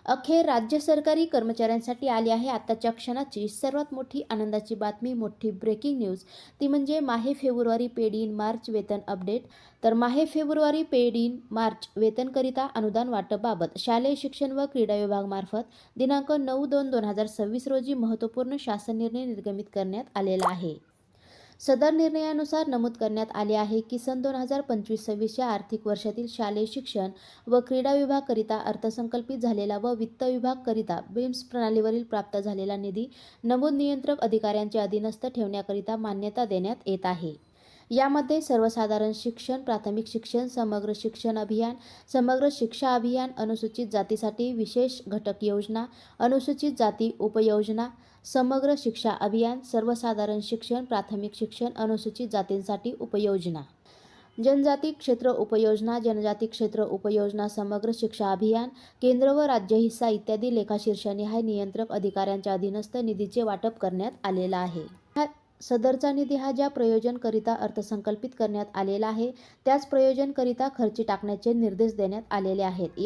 अखेर राज्य सरकारी कर्मचाऱ्यांसाठी आली आहे आताच्या क्षणाची सर्वात मोठी आनंदाची बातमी, मोठी ब्रेकिंग न्यूज. ती म्हणजे माहे फेब्रुवारी पेड इन मार्च वेतन अपडेट. तर माहे फेब्रुवारी पेड इन मार्च वेतनकरिता अनुदान वाटपाबाबत शालेय शिक्षण व क्रीडा विभागामार्फत दिनांक 9/2/2026 रोजी महत्त्वपूर्ण शासन निर्णय निर्गमित करण्यात आलेला आहे. सदर निर्णयानुसार नमूद करण्यात आले आहे की सन 2025-26 या आर्थिक वर्षातील शालेय शिक्षण व क्रीडा विभागाकरिता अर्थसंकल्पित झालेला व वित्त विभागाकरिता बिम्स प्रणालीवरील प्राप्त झालेला निधी नमूद नियंत्रक अधिकाऱ्यांच्या अधीनस्थ ठेवण्याकरिता मान्यता देण्यात येत आहे. यामध्ये सर्वसाधारण शिक्षण, प्राथमिक शिक्षण, समग्र शिक्षण अभियान, समग्र शिक्षा अभियान, अनुसूचित जातीसाठी विशेष घटक योजना, अनुसूचित जाती उपयोजना, समग्र शिक्षा अभियान, सर्वसाधारण शिक्षण, प्राथमिक शिक्षण, अनुसूचित जातींसाठी उपयोजना, जनजाती क्षेत्र उपयोजना, जनजाती क्षेत्र उपयोजना, समग्र शिक्षा अभियान, केंद्र व राज्य हिस्सा इत्यादी लेखाशीर्षनिहाय नियंत्रक अधिकाऱ्यांच्या अधीनस्थ निधीचे वाटप करण्यात आलेला आहे. सदरचा निधी हा ज्या प्रयोजनकरिता अर्थसंकल्पित करण्यात आलेला आहे त्याच प्रयोजनकरिता खर्ची टाकण्याचे निर्देश देण्यात आलेले आहेत.